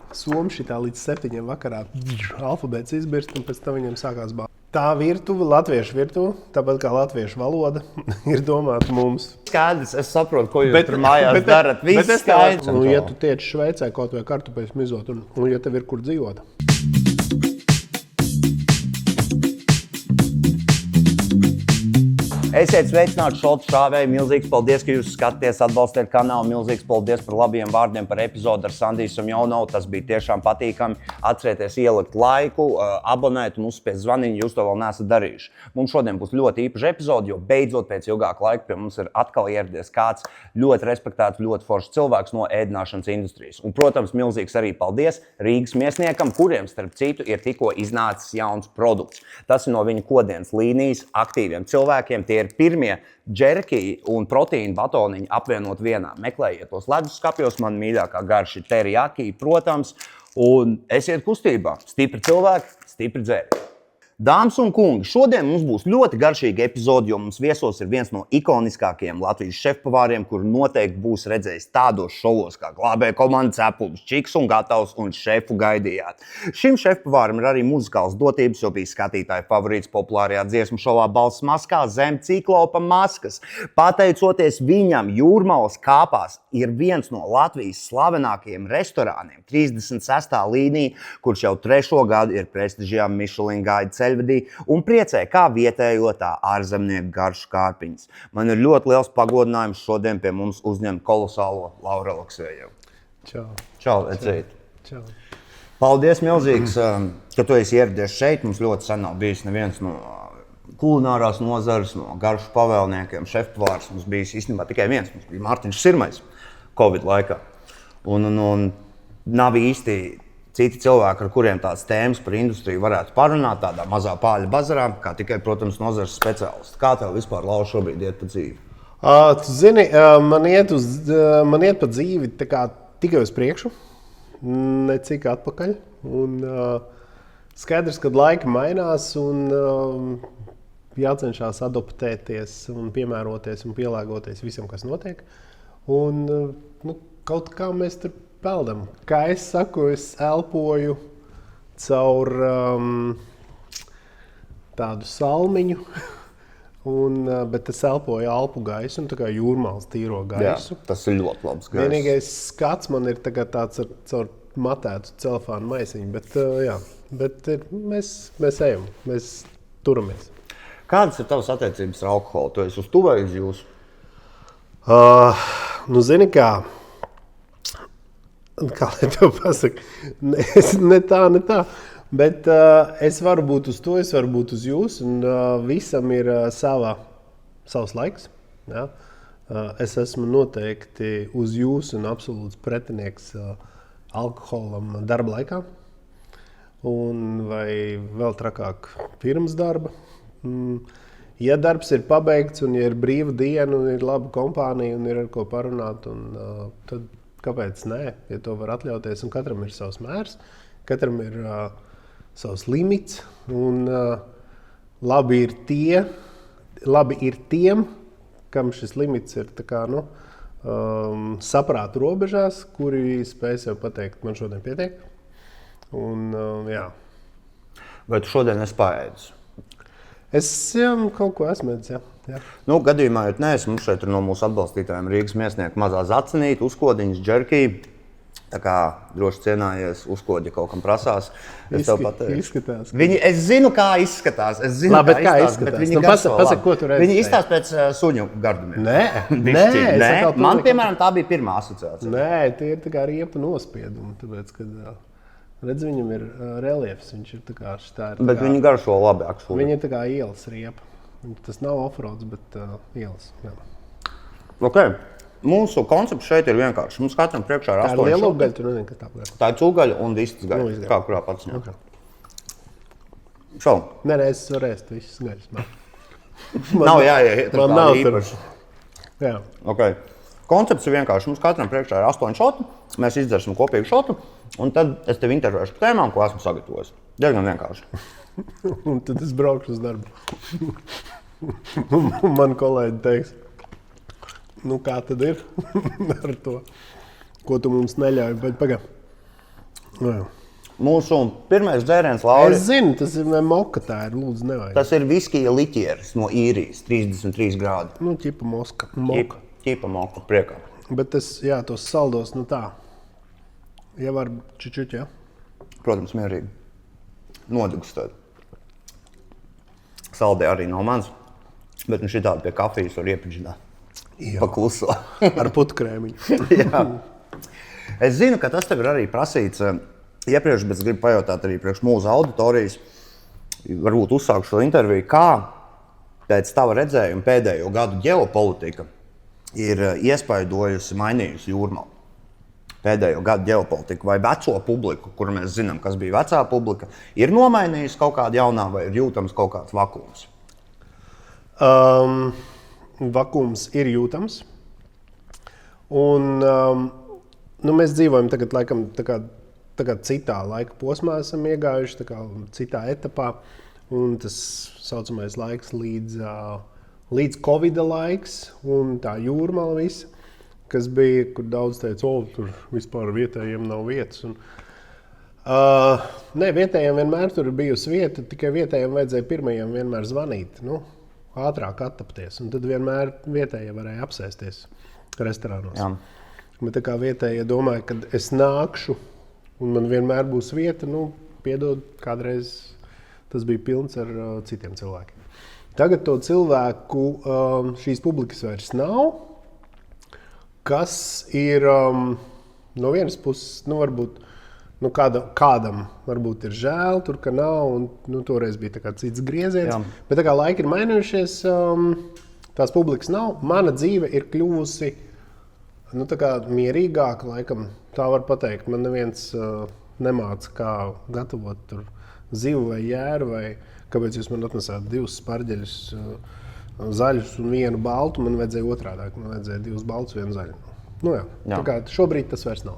Somu šitā līdz 7 vakarā alfabēts izbirst, un pēc tam viņiem sākās bāla. Tā virtuve, latviešu virtuve, tāpat kā latviešu valoda, ir domāta mums. Skaidrs, es saprotu, ko jūs tur mājās darat. Viss skaidrs. Nu, ja tu tiec Šveicē kaut vai kartupeļus mizot, un ja tev ir kur dzīvot. Esiet sveicināti Šolts Šāvēji. Milzīgs paldies, ka jūs skatāties, atbalstiet kanālu. Milzīgs paldies par labiem vārdiem par epizodu ar Sandiju Somjonovu. Tas bija tiešām patīkami. Atcerieties ielikt laiku, abonēt un uzspiest zvaniņu, jūs to vēl neesat darījuši. Mums šodien būs ļoti īpaša epizode, jo beidzot pēc ilgāka laika pie mums ir atkal ieradies kāds ļoti respektēts, ļoti foršs cilvēks no ēdināšanas industrijas. Un, protams, milzīgs arī paldies Rīgas miesniekam, kuriem, starp citu, ir tikko iznācis jauns produkts. Tas ir no viņa kodienas līnijas aktīviem cilvēkiem. Tie ir pirmie džerki un proteīna batoniņi apvienot vienā. Meklējiet tos leduskapjos, man mīļākā garša ir teriyaki, protams, un esiet kustībā. Stipri cilvēki, stipri dzēri. Dāmas un kungi, šodien mums būs ļoti garšīga epizode, jo mums viesos ir viens no ikoniskākajiem Latvijas šefpavāriem, kur noteikti būs redzējis tādos šovos kā Glābēja komandas Cepums, Čiks un Gatavs un Šefu gaidījāt. Šim šefpavāram ir arī muzikāls dotības, jo bija skatītāju favorīts populārajā dziesmu šovā Balss maskā zem ciklopa maskas. Pateicoties viņam, Jūrmalas kāpās ir viens no Latvijas slavenākajiem restorāniem, 36. līnija, kurš jau 3. gadu ir prestižajā Michelin gaida ceļvedī un priecē kā vietējo tā ārzemnieku garšu kārpiņas. Man ir ļoti liels pagodinājums šodien pie mums uzņemt kolosālo Lauru Aleksējevu. Čau. Čau, Ecīt. Čau. Paldies milzīgs, ka tu esi ieradies šeit. Mums ļoti sen nav bijis neviens no kulinārās nozares, no garšu pavēlniekiem, šefpavārs. Mums bijis īstenībā tikai viens, mums bija Mārtiņš Sirmais Covid laikā. Un nav īsti citi cilvēki, ar kuriem tādas tēmas par industriju varētu parunāt tādā mazā pāļa bazarā, kā tikai, protams, nozares speciālisti. Kā tev vispār, Laura, šobrīd iet pa dzīvi? Tu zini, man iet pa dzīvi tā kā tikai uz priekšu, necik atpakaļ. Un skaidrs, kad laika mainās un jācenšas adaptēties un piemēroties un pielāgoties visam, kas notiek. Un kaut kā mēs tur peldam. Kā es saku, es elpoju caur tādu salmiņu, bet es elpoju Alpu gaisu un tā kā Jūrmalas tīro gaisu. Jā, tas ir ļoti labs gaiss. Vienīgais skats man ir tāds caur matētu celofānu maisiņu, bet mēs ejam, mēs turamies. Kādas ir tavas attiecības ar alkoholu? Tu esi uz tu vai uz jūsu? Zini kā lai tev pasaka, ne tā, bet es varu būt uz to, es varu būt uz jūs, un visam ir savs laiks. Ja? Es esmu noteikti uz jūs un absolūts pretinieks alkoholam darba laikā, un vai vēl trakāk pirms darba. Ja darbs ir pabeigts, un ja ir brīva diena, un ir laba kompānija, un ir ar ko parunāt, tad kāpēc nē, ja to var atļauties, un katram ir savs mērs, katram ir savs limits, un labi ir tiem, kam šis limits ir tā kā, saprāta robežās, kuri spēj sev pateikt, man šodien pietiek. Un, jā. Vai tu šodien esi paēdis? Es kaut ko esmu ēdis, jā. Gadījumā, ja neesmu, mums šeit ir no mūsu atbalstītājiem Rīgas miesnieku mazā zacenīte, uzkodiņas, džerkī. Tā kā droši cienājies, uzkodi, ja kaut kam prasās. Es tev pateikšu. Izskatās. Es zinu, kā izskatās. Labi, bet kā izskatās? Viņi pasaka, ko tu redzi. Viņi izstāsta pēc suņu gardumiem. Nē. Man, piemēram, tā bija pirmā asociācija. Nē, tie ir tā kā riepa nospiedumi, tāpēc, kad redz, viņam ir reliefs, viņš ir tā kā šitā. Bet viņi garšo labi akšūri. Viņi ir tā kā ielas riepa. Tas nav offroads, bet ielas. Jā. Ok. Mūsu koncepts šeit ir vienkārši. Mums katram priekšā ir 8 šoki. Tā ir liela gaļa, tu nezini, kas tā gaļa. Tā ir cūgaļa un vistas gaļa. Kā kurā pats ņem. Šau. Nē, es varu ēst visas gaļas. Nav jāiet. Man nav īpaši. Jā. Ok. Koncepts ir vienkārši. Mums katram priekšā ir 8 šoti. Mēs izdzersim kopīgu šotu. Un tad es tev intervēšu par tēmām, ko esmu sagatavojis. Diezgan vienkārši. Un tad es braukšu uz darbu. Un man kolēģi teiks, kā tad ir ar to, ko tu mums neļauj. Bet Jā. Mūsu pirmais dzēriens, Lauri, Es zinu, tas ir moka, tā ir, lūdzu, nevajag. tas ir viskija liķieris no īrijas, 33 grādi. Nu, ķipa moka. Ķipa moka priekā. Bet tas, jā, tos saldos, nu tā. Ja var čučuķi, jā. Protams, mierīgi. Nodegustēt. Saldē arī nav mans, bet nu šitādi pie kafijas var iepiģināt. Jā. Pa kluso. Ar putkrēmiņu. Jā. Es zinu, ka tas tev ir arī prasīts iepriekš, bet es gribu pajautāt arī priekš mūsu auditorijas. Varbūt uzsākšu šo interviju, kā pēc tava redzējuma pēdējo gadu ģeopolitika ir iespaidojusi, mainījusi Jūrmalu. Pēdējo gadu ģeopolitiku vai veco publiku, kuru mēs zinām, kas bija vecā publika, ir nomainījusi kaut kāda jaunā vai ir jūtams kaut kāds vakums? Vakums ir jūtams. Un nu, mēs dzīvojam tagad laikam tā kā citā laika posmā esam iegājuši, tā kā citā etapā. Un tas saucamais laiks līdz Covida laiks un tā Jūrmala visa, kas bija, kur daudz teica, tur vispār vietējiem nav vietas. Un, nē, vietējiem vienmēr tur ir bijusi vieta, tikai vietējiem vajadzēja pirmajiem vienmēr zvanīt, nu, ātrāk attapties. Un tad vienmēr vietējie varēja apsēsties restorānos. Jā. Bet tā kā vietējie domāja, ka es nākšu un man vienmēr būs vieta, nu, piedod, kādreiz tas bija pilns ar citiem cilvēkiem. Tagad to cilvēku, šīs publikas vairs nav, kas ir no vienas puses, nu, varbūt, nu, kādam varbūt ir žēl, tur, ka nav, un nu, toreiz bija tā kā cits grieziens. Jā. Bet tā kā laiki ir mainījušies, tās publikas nav. Mana dzīve ir kļuvusi nu, tā kā mierīgāka, laikam, tā var pateikt. Man neviens nemāca, kā gatavot tur zivu vai jēru, vai kāpēc jūs man atnesāt 2 sparģeļus zaļus un 1 baltu, man vajadzēja otrādāk, man vajadzēja 2 baltus, 1 zaļu. Nu jā. Tā kā šobrīd tas vairs nav.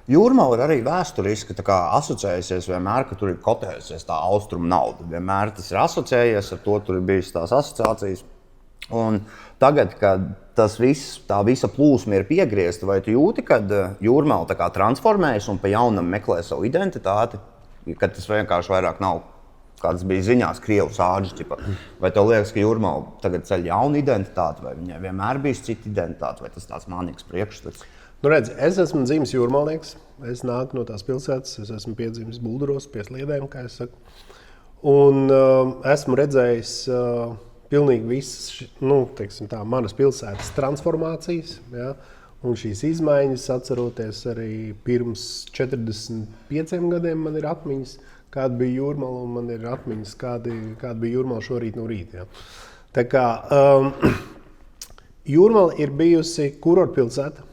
Jūrmala ir arī vēsturiski asociējusies vienmēr, ka tur ir kotējusies tā austrumu nauda. Vienmēr tas ir asociējies ar to, tur ir bijis tās asociācijas. Un tagad, kad tas viss, tā visa plūsma ir piegriezta, vai tu jūti, kad Jūrmala tā kā transformējas un pa jaunam meklē savu identitāti, kad tas vienkārši vairāk nav, kāds bija ziņās, krievu sāģis, ķipa. Vai tev liekas, ka Jūrmala tagad ceļ jaunu identitāti, vai viņai vienmēr bijis cita identitāte, vai tas tāds mānīgs priekšstats? Nu redz, es esmu dzimis jūrmalnieks, es nāku no tās pilsētas, es esmu piedzimis Bulduros, pie Sliedēm, kā es saku. Un esmu redzējis pilnīgi visas, nu, teiksim tā, manas pilsētas transformācijas, ja? Un šīs izmaiņas, atceroties arī pirms 45 gadiem, man ir atmiņas, kāda bija Jūrmala, un man ir atmiņas, kāda bija Jūrmala šorīt no rīta. Ja? Tā kā Jūrmala ir bijusi kurortpilsēta,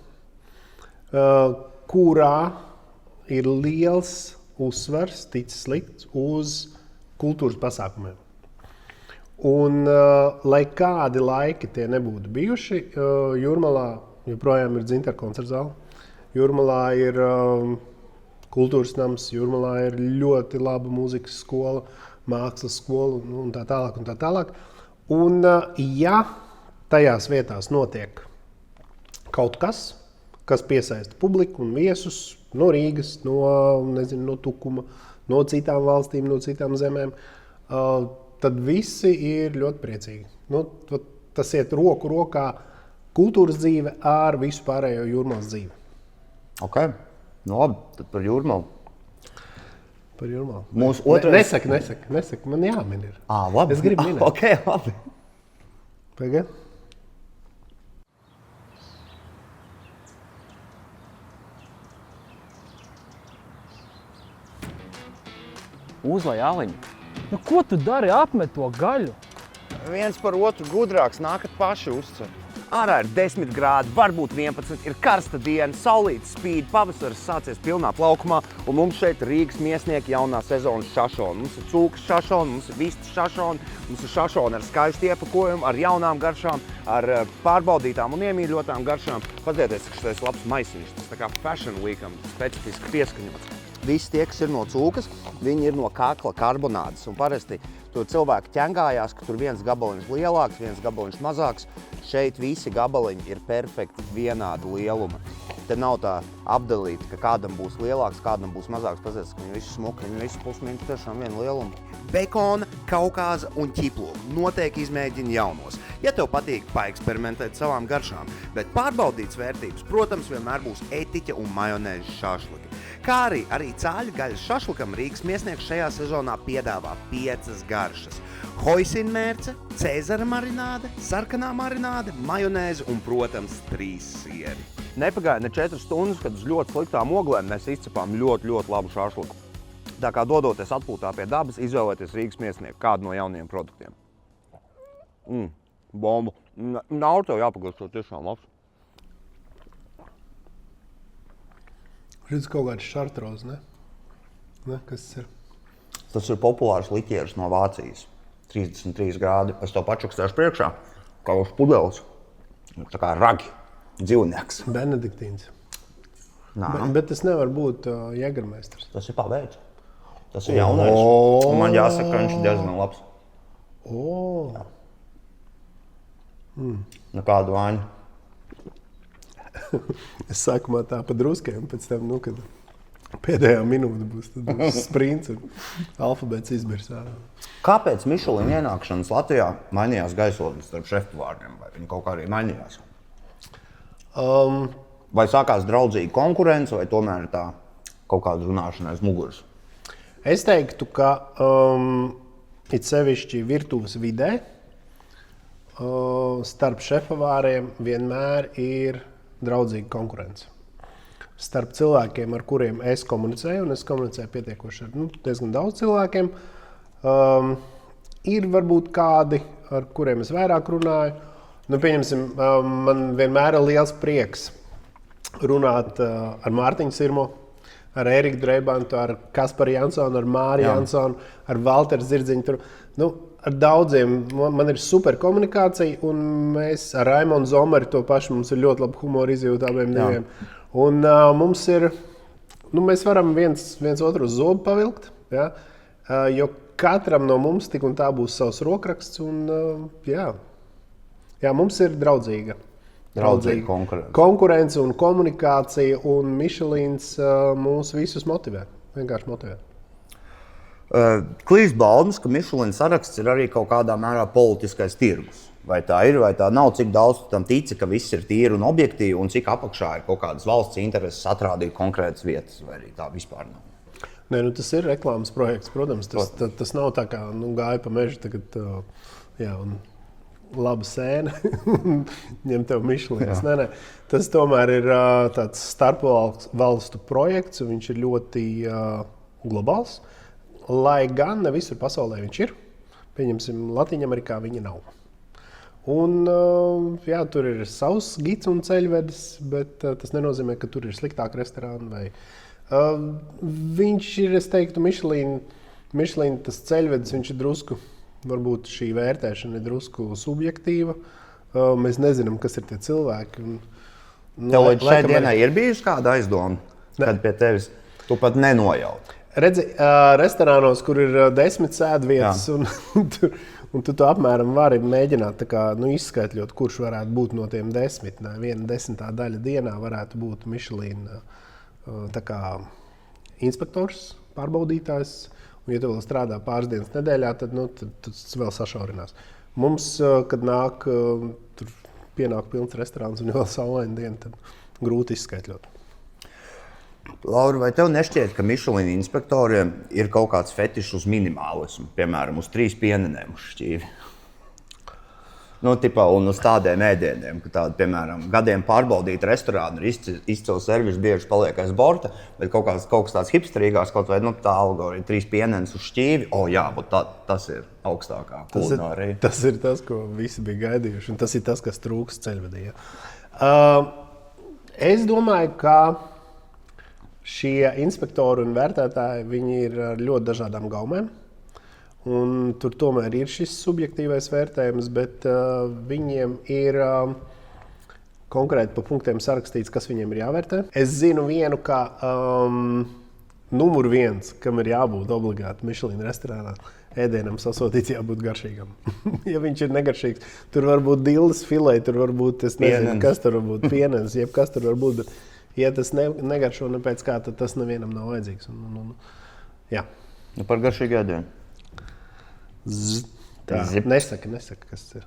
kurā ir liels uzsvars, ticis likts uz kultūras pasākumiem. Un, lai kādi laiki tie nebūtu bijuši, Jūrmalā joprojām ir Dzintaru koncertzāle. Jūrmalā ir kultūras nams, Jūrmalā ir ļoti laba mūzikas skola, mākslas skola un tā tālāk un tā tālāk. Un, ja tajās vietās notiek kaut kas, kas piesaista publiku un viesus no Rīgas, no Tukuma, no citām valstīm, no citām zemēm, tad visi ir ļoti priecīgi. Nu, tas iet roku rokā kultūras dzīve ar visu pārējo Jūrmalas dzīvi. Ok, nu labi, tad par Jūrmalu. Par Jūrmalu. Mūsu otrais... Nesaki, man jāmin ir. Labi. Es gribu minēt. Ok, labi. Pagaid. Uzlai aliņu. Nu, ko tu dari? Apmet to gaļu. Viens par otru gudrāks, nākat paši uzcer. Ārā ir 10 grādi, varbūt 11, ir karsta diena, saulītes spīd, pavasaris sācies pilnā plaukumā, un mums šeit Rīgas miesnieki jaunā sezonas šašona. Mums ir cūkas šašona, mums ir vistas šašona, mums ir šašona ar skaistu iepakojumu, ar jaunām garšām, ar pārbaudītām un iemīļotām garšām. Paskatieties, ka šis labs maisiņš, tas tā kā Fashion Weekam specifiski pieskaņots. Visi tie, kas ir no cūkas, viņi ir no kakla karbonādes, un parasti tur cilvēki ķengājās, ka tur viens gabaliņš lielāks, viens gabaliņš mazāks. Šeit visi gabaliņi ir perfekti vienāda lieluma. te nav tā apdalīta, ka kādam būs lielāks, kādam būs mazāks. Pazies, ka viņi visi smuki, viņi visi pusmīgi tiešām vienu lielumu. Bekona, kaukāza un ķiplogu noteikti izmēģini jaunos. Ja tev patīk paeksperimentēt savām garšām, bet pārbaudīts vērtības, protams, vienmēr būs etiķa un majonēža šašliki. Kā arī cāļu gaļas šašlikam Rīgas miesnieks šajā sezonā piedāvā 5 garšas. Hoisinmērce, cēzara marināde, sarkanā marināde, majonēze un, protams, 3 sieri. Nepagāja ne 4 stundas, kad uz ļoti sliktām oglēm mēs izcepām ļoti labu šašliku. Tā kā dodoties atpūtā pie dabas, izvēlēties Rīgas miesnieku kādu no jaunajiem produktiem. Bomba. Nav tev jāpagaršo tiešām labs. Redz kaut kāds šartroz, ne? Kas tas ir? Tas ir populārs likieris no Vācijas. 33 grādi. Es to pačukstēšu priekšā, kā uz pudeles. Tā kā ragi. Dzīvnieks. Benediktīns. Nā. Bet tas nevar būt Jägermeisters. Tas ir pabeidz. Tas ir jaunais. Un man jāsaka, ka viņš ir diezgan labs. Nekādu vainu. Es sākumā tā pa druskiem, pēc tam, kad pēdējā minūte būs sprints un alfabēts izbirs. Kāpēc Michelin ienākšanas Latvijā mainījās gaisotnes starp šefpavāriem? Vai viņi kaut kā arī mainījās? Vai sākās draudzīga konkurence, vai tomēr tā kaut kāda runāšana aiz muguras? Es teiktu, ka it sevišķi virtuves vidē starp šefpavāriem vienmēr ir draudzīga konkurence. Starp cilvēkiem, ar kuriem es komunicēju, un es komunicēju pietiekoši ar diezgan daudz cilvēkiem, ir varbūt kādi, ar kuriem es vairāk runāju. Pieņemsim, man vienmēr ir liels prieks runāt ar Mārtiņu Sirmo, ar Eriku Dreibantu, ar Kasparu Jansonu, ar Māri Jansonu, ar Valteru Zirdziņu. Ar daudziem man ir super komunikācija, un mēs ar Raimonu Zomeri to pašu, mums ir ļoti laba humora izjūta abiem diviem. Un mums ir, mēs varam viens otru uz zobu pavilkt, ja? Jo katram no mums tik un tā būs savs rokraksts, un mums ir draudzīga konkurence un komunikācija, un Michelins mūs visus motivē, vienkārši motivē. Klīst baumas, ka Michelin saraksts ir arī kaut kādā mērā politiskais tirgus. Vai tā ir, vai tā nav, cik daudz tam tici, ka viss ir tīri un objektīvi, un cik apakšā ir kaut kādas valsts intereses atrādīt konkrētas vietas, vai arī tā vispār nav? Nē, tas ir reklāmas projekts, protams. Tas nav tā kā gāja pa mežu tagad, un laba sēna, ņem tev Michelins. Nē. Tas tomēr ir tāds starpvalstu projekts, un viņš ir ļoti globāls. Lai gan ne visur pasaulē viņš ir, pieņemsim, Latvijā viņa nav. Un, tur ir savs gids un ceļvedis, bet tas nenozīmē, ka tur ir sliktāki restorāni. Viņš ir, es teiktu, Michelin tas ceļvedis, viņš ir drusku, varbūt šī vērtēšana ir drusku subjektīva. Mēs nezinām, kas ir tie cilvēki. Tev līdz šai dienai ir bijusi kāda aizdoma, kad pie tevis tu pat nenojauti? Redzi, restorānos, kur ir 10 sēdvietas, un tu apmēram vari mēģināt izskaitļot, kurš varētu būt no tiem 10. Viena 10. daļa dienā varētu būt Michelin inspektors, pārbaudītājs. Un, ja tu vēl strādā pāris dienas nedēļā, tad tas vēl sašaurinās. Mums, kad pienāk pilns restorāns un vēl saulaina diena, tad grūti izskaitļot. Laura, vai tev nešķiet, ka Michelin inspektoriem ir kaut kāds fetišs uz minimālismu, piemēram, uz 3 pienenēm uz šķīvi? Un uz tādiem ēdieniem, ka tādi, piemēram, gadiem pārbaudīt restorānu ir izcils servis, bieži paliek aiz borta, bet kaut kas tāds hipsterīgāks, kaut vai tā algoritma 3 pienenes uz šķīvi, tas ir augstākā kulinārija. Tas ir tas, ko visi bija gaidījuši, un tas ir tas, kas trūkst ceļvedī. Es domāju, ka šie inspektori un vērtētāji, viņi ir ar ļoti dažādām gaumēm. Un tur tomēr ir šis subjektīvais vērtējums, bet viņiem ir konkrēti pa punktiem sarakstīts, kas viņiem ir jāvērtē. Es zinu vienu, ka numur 1, kam ir jābūt obligāti Michelin restorānā, ēdienam sasodīts jābūt garšīgam. Ja viņš ir negaršīgs, tur var būt dilles filē, tur var būt, es nezinu, kas tur var būt, pienes, jebkas tur var būt, bet Ja tas negaršo nepēc kā, tad tas nevienam nav vajadzīgs. Jā. Par garšīgu ēdienu. Tā, nesaka, kas tas ir.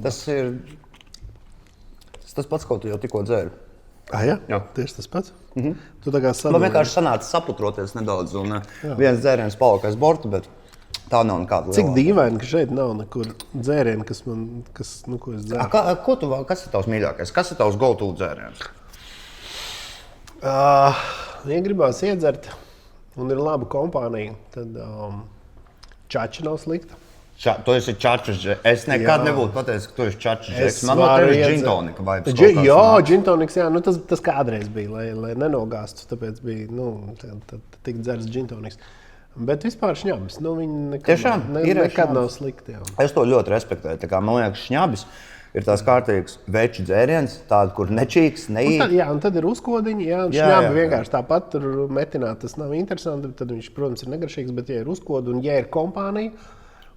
Tas ir tas pats, ko tu jau tikko dzēri. Jā? Jā. Tieši tas pats? Tu tā kā Man sadalīji. vienkārši sanāca saputroties nedaudz, un viens dzēriens palika aiz borta, bet tā nav nekāda liela. Cik dīvaini, ka šeit nav nekur dzērienu, ko es dzēru. Kas ir tavs mīļākais? Kas ir tavs go-to dzēriens? Ja gribās iedzert un ir laba kompānija, tad čači nav slikta. Tu esi čačs. Es nekad nebūtu pateicis, ka tu esi čačs. Man varu ir iedzert. džintonika vibes. Jā, džintoniks, jā, tas kādreiz bija, lai nenogāstu, tāpēc bija, tik dzers džintoniks. Bet vispār šņabis, viņi Tiešām? nekad nav slikti. Jā. Es to ļoti respektēju. Tā kā, man liekas, šņabis ir tās kārtīgs veču dzēriens, tāds, kur nečīks, neīt. Un tad ir uzkodiņi, šņabi vienkārši tāpat tur metināt, tas nav interesanti, tad viņš, protams, ir negaršīgs, bet ja ir uzkodi un ja ir kompānija,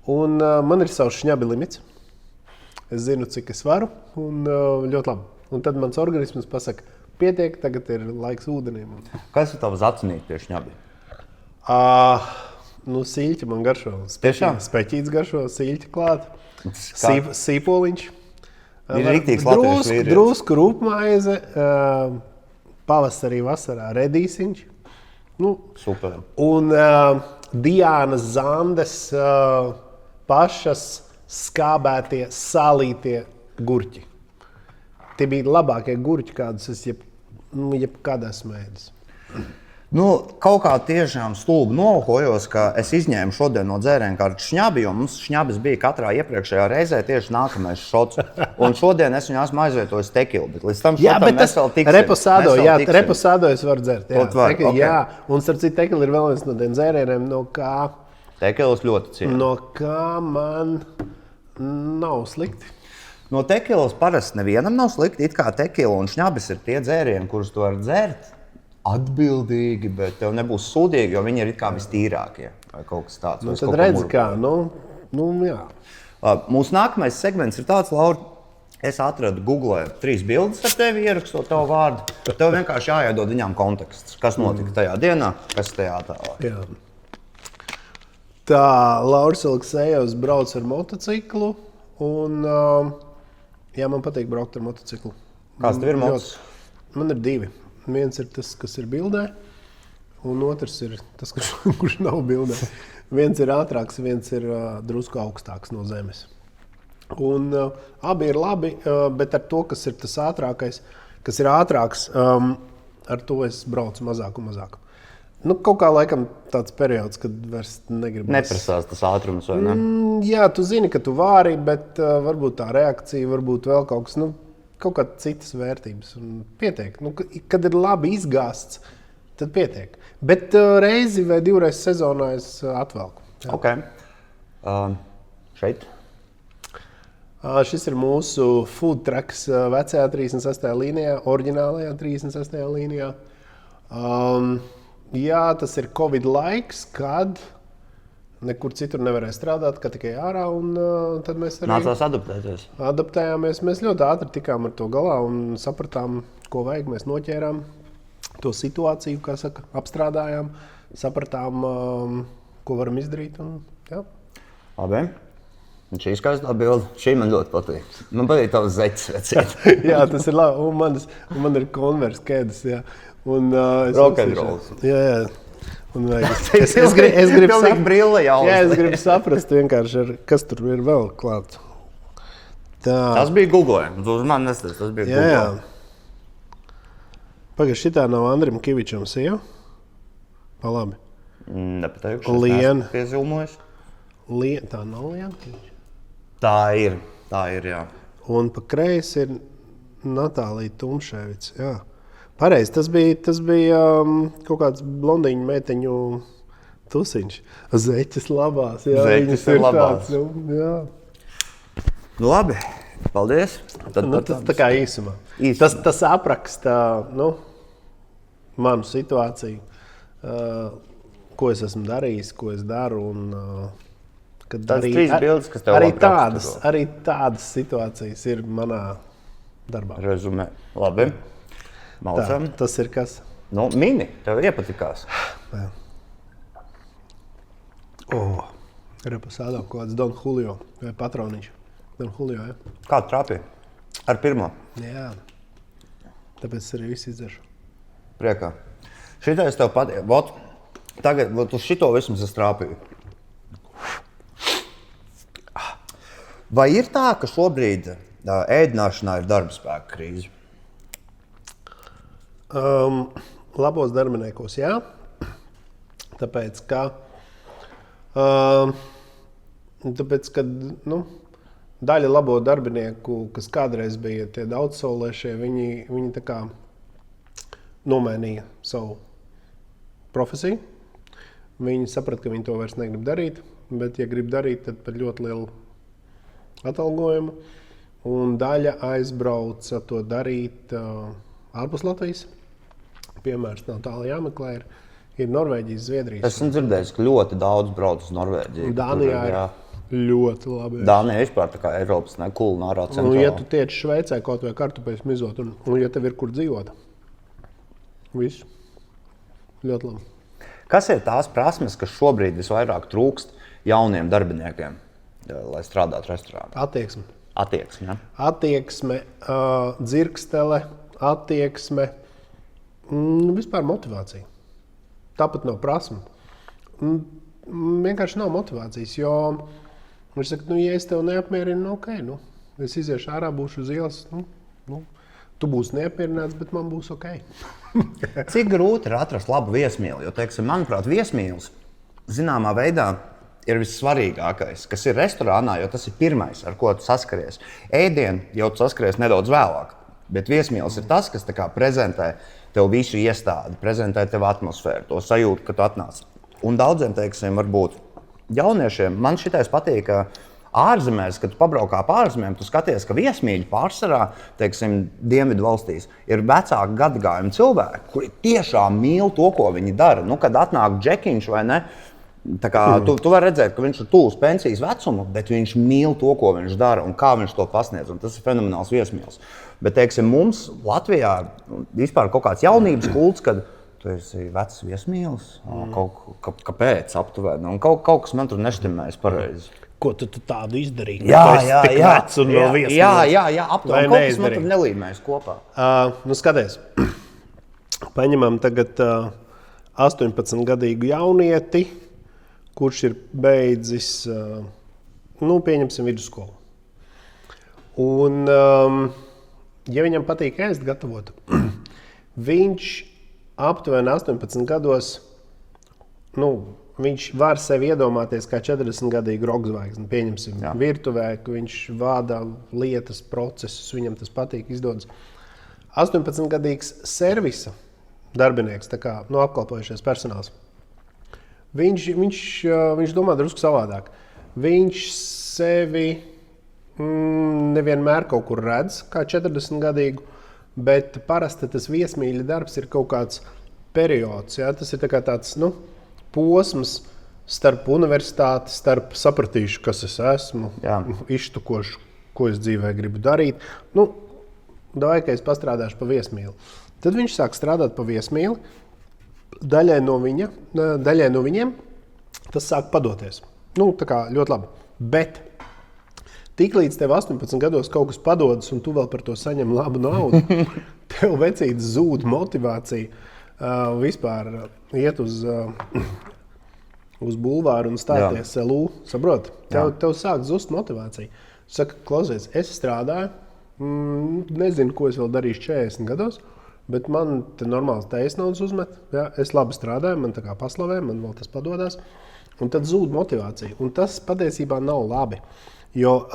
un man ir savs šņabi limits, es zinu, cik es varu, un ļoti labi. Un tad mans organisms pasaka, pietiek, tagad ir laiks ūdenim. Kas ir tavs acinīt pie šņabi? Siļķi man garšo. Tiešām? Speķīts garšo, siļķi klāt, sīpoliņš. Ir riktīgs latviešu vīrietis. Drusku rūpmaize, pavasarī, vasarā redīsiņš. Super. Un Diānas Zandes pašas skābētie, salītie gurķi. Tie bija labākie gurķi, kādus es jebkad esmu ēdis. Kaut kā tiešām stulbi nolakojos, ka es izņēmu šodien no dzērienu kārtu šņabi, jo mums šņabis bija katrā iepriekšējā reizē tieši nākamais šots. Un šodien es viņu esmu aizvietojis tekilu, bet līdz tam šotam mēs vēl tiksim. Reposādo es varu dzert. Jā, un starp citu tekila ir vēl viens no tiem dzērieniem, no kā... Tekilas ļoti cienu. No kā man nav slikti. No tekilas parasti nevienam nav slikti, it kā tekila un šņabis ir tie dzērieni, kurus tu vari dzert atbildīgi, bet tev nebūs sūdīgi, jo viņi ir it kā vistīrākie. Vai kaut kas tāds. Tad redz kā, jā. Mūsu nākamais segments ir tāds, Laura, es atradu Googlē 3 bildes ar tevi, ierakstot tavu vārdu. Tev vienkārši jāiedod viņām konteksts, kas notika tajā dienā, kas tajā tālāk. Jā. Tā, Lauris Aleksejevs brauc ar motociklu, un man patīk braukt ar motociklu. Kāds tev ir motos? Man ir 2. Viens ir tas, kas ir bildē, un otrs ir tas, kurš nav bildē. Viens ir ātrāks, viens ir drusku augstāks no zemes. Un abi ir labi, bet ar to, kas ir tas ātrākais, kas ir ātrāks, ar to es braucu mazāk un mazāk. Kaut kā laikam tāds periods, kad vairs negribas. Neprasās tas ātrums, vai ne? Jā, tu zini, ka tu vari, bet varbūt tā reakcija, varbūt vēl kaut kas, kaut kā citas vērtības. Un pietiek. Kad ir labi izgāsts, tad pietiek. Bet reizi vai 2 reizes sezonā es atvelku. Jā. Ok. Šeit? Šis ir mūsu food trucks vecajā 36. līnijā, oriģinālajā 36. līnijā. Jā, tas ir Covid laiks, kad nekur citur nevarēja strādāt, ka tikai ārā, un tad mēs arī nācās adaptēties. Adaptējāmies. Mēs ļoti ātri tikām ar to galā un sapratām, ko vajag. Mēs noķērām to situāciju, kā saka, apstrādājām, sapratām, ko varam izdarīt. Un, jā. Labi. Un šī skaistā bilde, šī man ļoti patīk. Man patīk tavs zeķis vecīt. Jā, tas ir labi. Un man ir Converse kēdes, jā. Un rock and rolls. Jā. Un es gribu saprast, vienkārši, kas tur ir vēl klāt. Tas bija Google. Tu uz mani nesties, tas bija Google. Jā. Pagaid, šitā nav Andrim Kivičam sieva? Pa labi. Nepateikšu. Liena. Piezilmojas. Tā nav Liena Kiviča? Tā ir, jā. Un pa kreisi ir Natālija Tumševics, jā. Pareizi, tas bija kaut kāds blondīņu meiteņu tusiņš. Zeķis labās, jā. Zeķis ir labās. Tāds, jā. Labi, paldies. Tas tā kā īsumā. Tas apraksta manu situāciju, ko es esmu darījis, ko es daru un Kad Tās 3 bildes, kas tev labi raksturo. Arī tādas situācijas ir manā darbā. Rezumē. Labi. Malcam. Tas ir kas? Nu, mini, tev iepatikās. Repasādām kaut kāds Don Julio vai Patroniņš. Don Julio, ja? Kā trāpīja? Ar pirmo? Jā. Tāpēc es arī visu izdzeršu. Priekā. Šitais tev patīk. Vot, tagad, uz šito vismaz es trāpīju. Vai ir tā, ka šobrīd ēdināšanā ir darba spēka krīze? Labos darbiniekos, jā. Tāpēc, ka daļa labo darbinieku, kas kādreiz bija tie daudzsolēšie, viņi tā kā nomainīja savu profesiju. Viņi saprata, ka viņi to vairs negrib darīt, bet, ja grib darīt, tad par ļoti lielu atalgojumu. Un daļa aizbrauca to darīt ārpus Latvijas. Piemērs nav tālu jāmeklē. Ir Norvēģijas, Zviedrijas. Esmu dzirdējis, ka ļoti daudz brauc uz Norvēģiju. Dānijā ir ļoti labi. Dānija vispār tā kā Eiropas kulinārā centrālā. Ja tu tiec Šveicē kaut vai kartupeļus mizot, un ja tev ir kur dzīvot, viss ļoti labi. Kas ir tās prasmes, kas šobrīd visvairāk trūkst jauniem darbiniekiem, lai strādātu restorānā? Attieksme, ja? Attieksme, dzirkstele, attieksme, vispār motivācija. Tāpat nav prasme. Vienkārši nav motivācijas, jo viņš saka, ja es tev neapmierinu, ok, es iziešu ārā, būšu uz ielas, tu būsi neapmierināts, bet man būs ok. Cik grūti ir atrast labu viesmīli? Jo, teiksim, manuprāt, viesmīlis zināmā veidā ir vissvarīgākais, kas ir restorānā, jo tas ir pirmais, ar ko tu saskaries. Ēdienu jau tu saskaries nedaudz vēlāk, bet viesmīlis ir tas, kas tā kā prezentē tev visu iestādi, prezentē tev atmosfēru, to sajūtu, ka tu atnāc. Un daudziem, teiksim, varbūt jauniešiem, man šitais patīk, ka ārzemēs, kad tu pabraukā pa ārzemēm, tu skaties, ka viesmīļi pārsvarā, teiksim, Dienvidu valstīs, ir vecāki gadagājumi cilvēki, kuri tiešām mīl to, ko viņi dara. Kad atnāk džekiņš vai ne, tā kā tu vari redzēt, ka viņš ir tuvs pensijas vecumu, bet viņš mīl to, ko viņš dara un kā viņš to pasniedz. Un tas ir fenomenāls viesmīlis. Bet, teiksim, mums Latvijā vispār kaut kāds jaunības kults, kad tu esi vecs viesmīlis, kāpēc aptuveni, un kaut kas man tur neštimējas pareizi. Ko tu tādu izdarīji? Jā, Vai aptuveni, kaut kas man tur nelīmējas kopā. Skaties, paņemam tagad 18-gadīgu jaunieti, kurš ir beidzis, pieņemsim vidusskolu. Un, ja viņam patīk ēst gatavot, viņš aptuveni 18 gados, viņš var sevi iedomāties kā 40-gadīgu rokzvaigzni. Pieņemsim virtuvē, ka viņš vada lietas, procesus, viņam tas patīk, izdodas. 18-gadīgs servisa darbinieks, tā kā apkalpojušies personāls. Viņš domā drusku savādāk. Viņš sevi nevienmēr kaut kur redz, kā 40-gadīgu, bet parasti tas viesmīļa darbs ir kaut kāds periods. Ja? Tas ir tāds posms starp universitāti, starp sapratīšu, kas es esmu, iztukošu, ko es dzīvē gribu darīt. Davai, ka es pastrādāšu pa viesmīli. Tad viņš sāk strādāt pa viesmīli. Daļai no viņiem tas sāk padoties. Tā kā ļoti labi. Bet tiklīdz tev 18 gados kaut kas padodas un tu vēl par to saņem labu naudu, tev vecītis zūd motivācija vispār iet uz bulvāru un stāties LU. Saproti? Tev sāk zust motivācija. Saka, klausies, es strādāju, nezinu, ko es vēl darīšu 40 gados, bet man te normāls tējas naudas uzmet. Ja? Es labi strādāju, man tā kā paslavē, man vēl tas padodas. Un tad zūd motivācija. Un tas patiesībā nav labi. Jo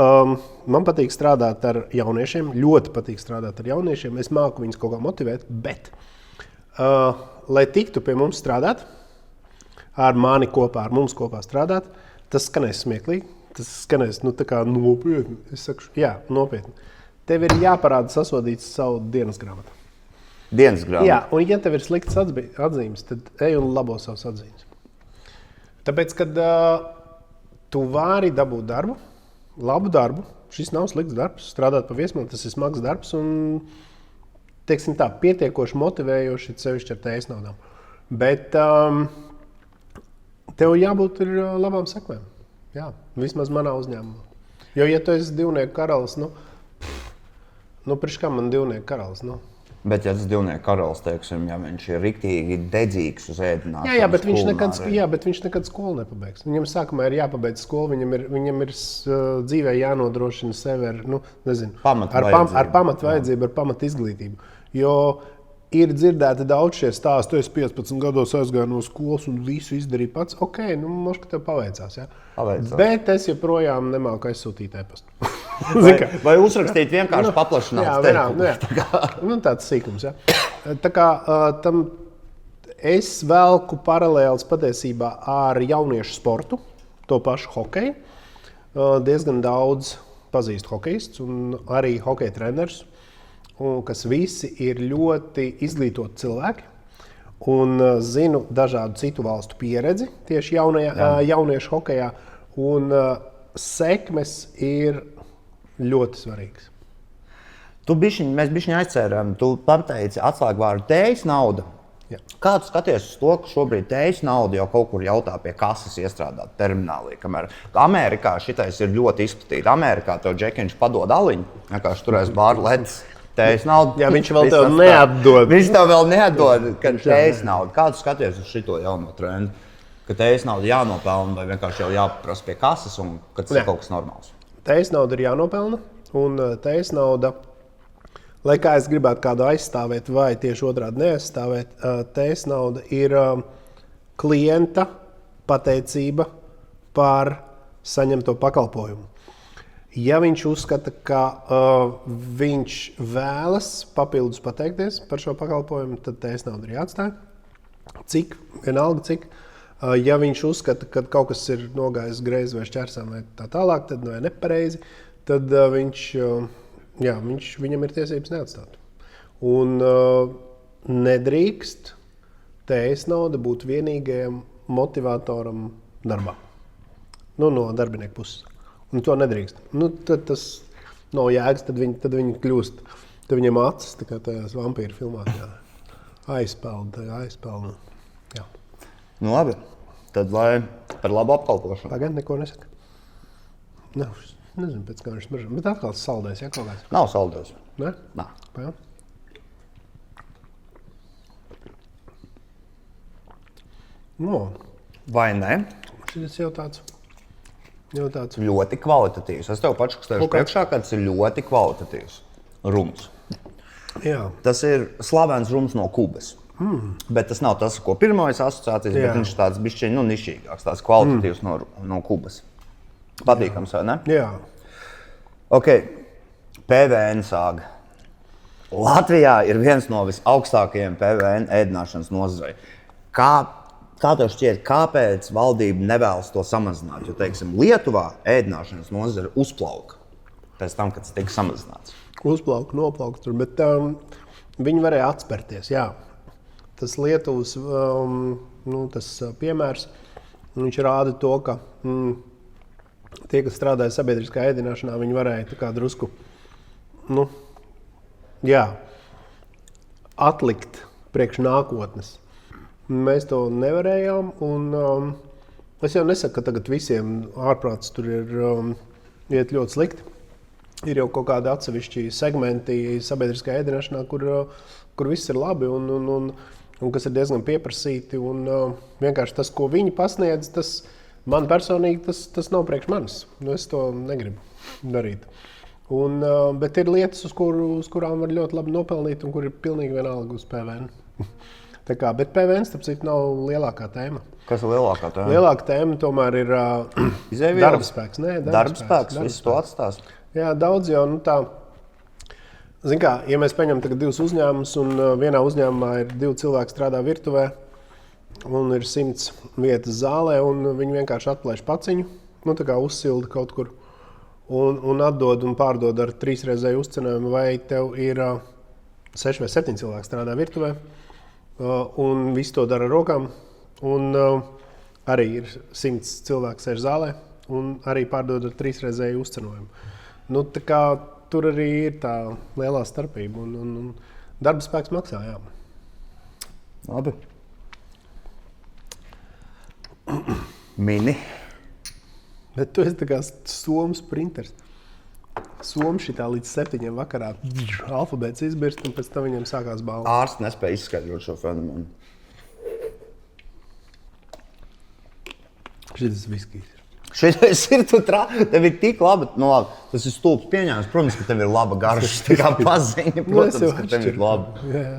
man patīk strādāt ar jauniešiem, ļoti patīk strādāt ar jauniešiem. Es māku viņus kaut kā motivēt, bet, lai tiktu pie mums strādāt, ar mani kopā, ar mums kopā strādāt, tas skanēs smieklīgi, tas skanēs tā kā nopietni. Es saku, jā, nopietni. Tev ir jāparāda sasodīts savu dienas grāmatu. Dienas grāmatu? Jā, un ja tev ir sliktas atzīmes, tad ej un labo savas atzīmes. Tāpēc, kad tu vari dabūt darbu, labu darbu. Šis nav slikts darbs. Strādāt pa viesmīli, tas ir smags darbs un, teiksim tā, pietiekoši motivējoši, sevišķi ar tējas naudām. Bet tev jābūt ir labām sekmēm. Jā, vismaz manā uzņēmumā. Jo, ja tu esi divnieku karalis, priekš kā man divnieku karalis, Bet, ja tas divnieku karalis, teiksim, ja viņš ir riktīgi dedzīgs uz ēdināšanu. Jā, bet viņš nekad skolu nepabeigs. Viņam sākumā ir jāpabeidz skolu, viņam ir dzīvē jānodrošina sevi ar pamatvajadzību, ar pamatizglītību. Jo ir dzirdēti daudz šie stāsti, tu esi 15 gados aizgāju no skolas un visu izdarīju pats. Ok, možda tev paveicās, ja? Bet es joprojām nemāku aizsūtīt e-pastu. Vai uzrakstīt vienkārši paplašināts teikumu? Tāds sīkums, ja. Tā kā tam es velku paralēlis patiesībā ar jauniešu sportu, to pašu hokeju. Diezgan daudz pazīstu hokejistus un arī hokeja trenerus, kas visi ir ļoti izglītoti cilvēki un zinu dažādu citu valstu pieredzi tieši jauniešu hokejā. Un sekmes ir ļoti svarīgs. Mēs bišķiņ aizcērām, tu pateici atslēgvārdu tējas nauda. Jā. Kā tu skaties uz to, ka šobrīd tējas nauda jau kaut kur jautā pie kases iestrādāt terminālī? Kamēr Amerikā šitais ir ļoti izplatīti. Amerikā tev džekiņš padod aliņu, vienkārši turēs bāru ledus. Tējas nauda. Jā, viņš vēl tev neatdod. Viņš tev vēl neatdod, kad tējas nauda. Kā tu skaties uz šito jauno trendu? Ka tējas nauda jānopelna vai vienkārši jau jāprast pie kases un ka tas ir kaut kas normāls? Tējas nauda ir jānopelna un tējas nauda, lai kā es gribētu kādu aizstāvēt vai tieši otrādi neaizstāvēt, tējas nauda ir klienta pateicība par saņemto pakalpojumu. Ja viņš uzskata, ka viņš vēlas papildus pateikties par šo pakalpojumu, tad tējas nauda ir jāatstāj. Vienalga cik. Ja viņš uzskata, ka kaut kas ir nogājis greizi vai šķērsām vai tā tālāk, tad vai nepareizi, tad viņam ir tiesības neatstāt. Un nedrīkst tējas nauda būt vienīgajam motivatoram darbā. No darbinieku puses. Un to nedrīkst. Tad tas nav jēgas, tad viņi kļūst. Tad viņiem acis, tā kā tajās vampīru filmās, aizpeld. Jā. Labi. Tad lai par labu apkalpošanu. Pagaid, neko nesaka. Nezinu, pēc kā viņš smaržo. Bet atkal saldēs, kaut kāds. Nav saldēs. Ne? Nā. Pagaid. Vai ne? Šis jau tāds. Ļoti kvalitatīvs. Es tev pačukstēšu priekšā, ka tas ir ļoti kvalitatīvs rums. Jā. Tas ir slavens rums no Kubas. Bet tas nav tas, ko pirmais asociācijas, bet viņš ir tāds bišķiņ, nišīgāks, tāds kvalitatīvs no Kubas. Patīkams, vai ne? Jā. Ok, PVN sāga. Latvijā ir viens no visaugstākajiem PVN ēdināšanas nozarei. Kā tev šķiet, kāpēc valdība nevēlas to samazināt? Jo, teiksim, Lietuvā ēdināšanas nozare uzplauka pēc tam, kad tas tika samazināts. Uzplauka, noplauka tur, bet viņi varēja atspērties, jā. Tas Lietuvas tas piemērs, viņš rāda to, ka tie, kas strādāja sabiedriskā ēdināšanā, viņi varēja tā kā drusku atlikt priekš nākotnes. Mēs to nevarējām, un es jau nesaku, ka tagad visiem ārprāts tur ir iet ļoti slikti. Ir jau kaut kādi atsevišķi segmenti sabiedriskā ēdināšanā, kur viss ir labi un kas ir diezgan pieprasīti. Un vienkārši tas, ko viņi pasniedz, man personīgi tas nav priekš manis. Es to negribu darīt. Bet ir lietas, uz kurām var ļoti labi nopelnīt un kur ir pilnīgi vienalga uz PVN. Bet PVN, starp citu, nav lielākā tēma. Kas ir lielākā tēma? Lielākā tēma tomēr ir darbspēks. Darbspēks, viss to atstās. Jā, daudz jau tā. Zin kā, ja mēs paņemam tagad divus uzņēmumus un vienā uzņēmumā ir 2 cilvēki strādā virtuvē un ir 100 vietas zālē un viņi vienkārši atplēš paciņu, tā kā uzsilda kaut kur un atdod un pārdod ar 3-reizēju uzcenojumu, vai tev ir 6 vai 7 cilvēki strādā virtuvē un visi to dara ar rokām un arī ir 100 cilvēki sēž zālē un arī pārdod ar 3-reizēju uzcenojumu. Nu, tā kā tur arī ir tā lielā starpība, un darba spēks maksā, jā. Labi. Mini. Bet tu esi tā kā somu sprinters. Somu šitā līdz 7 vakarā alfabēts izbirst, un pēc tam viņiem sākās balva. Ārsts nespēja izskaidrot šo fenomenu. Šitas viskijs. Šitais ir, tev ir tik labi, nu labi, tas ir stulbs pieņēmums, protams, ka tev ir laba garša, tā kā paziņa, protams, ka tev ir labi. Jā.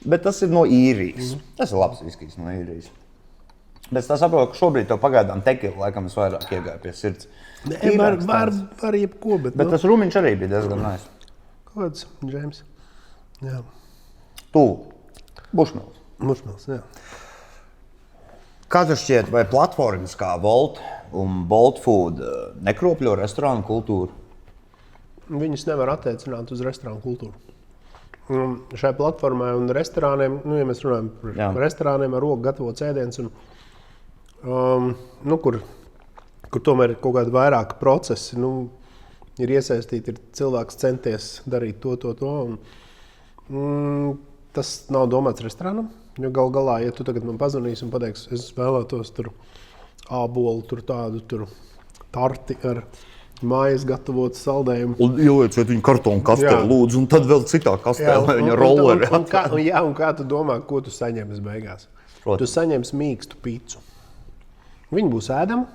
Bet tas ir no īrijas. Tas ir labs viskijs no īrijas. Bet es saprotu, ka šobrīd tev pagaidām tekila, laikam es vairāk iegāju pie sirds. Nē, var jebko, bet tas rumiņš arī bija diezgan nice. Kāds, Džeims? Jā. Tu, Bušmils. Bušmils, jā. Kā tev šķiet, vai platformas kā Volt un Bolt Food nekropļo restorānu kultūru? Viņus nevar attiecināt uz restorānu kultūru. Šai platformai un restorāniem, ja mēs runājam par restorāniem ar roku gatavots ēdiens, kur tomēr ir kaut kādi vairāki procesi, ir iesaistīti, ir cilvēks centies darīt to. Tas nav domāts restorānam. Jo gal galā, ja tu tagad man pazvanīsi un pateiksi, es vēlētos tur ābolu, tur tādu tarti ar mājas gatavotu saldējumu. Un ielieciet viņu kartonu kastē, lūdzu, un tad vēl citā kastē, lai viņa rolleri. Un kā tu domā, ko tu saņemsi beigās? Tu saņemsi mīkstu picu. Viņa būs ēdama.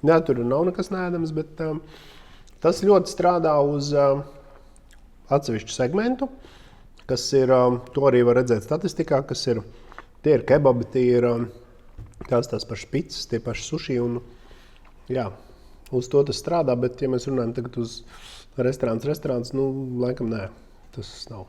Jā, tur nav nekas neēdams, bet tas ļoti strādā uz atsevišķu segmentu, kas ir, to arī var redzēt statistikā, kas ir, tie ir kebabi, tie ir tās pašas picas, tie paši suši, un jā, uz to tas strādā, bet ja mēs runājam tagad uz restorāns, laikam nē, tas nav.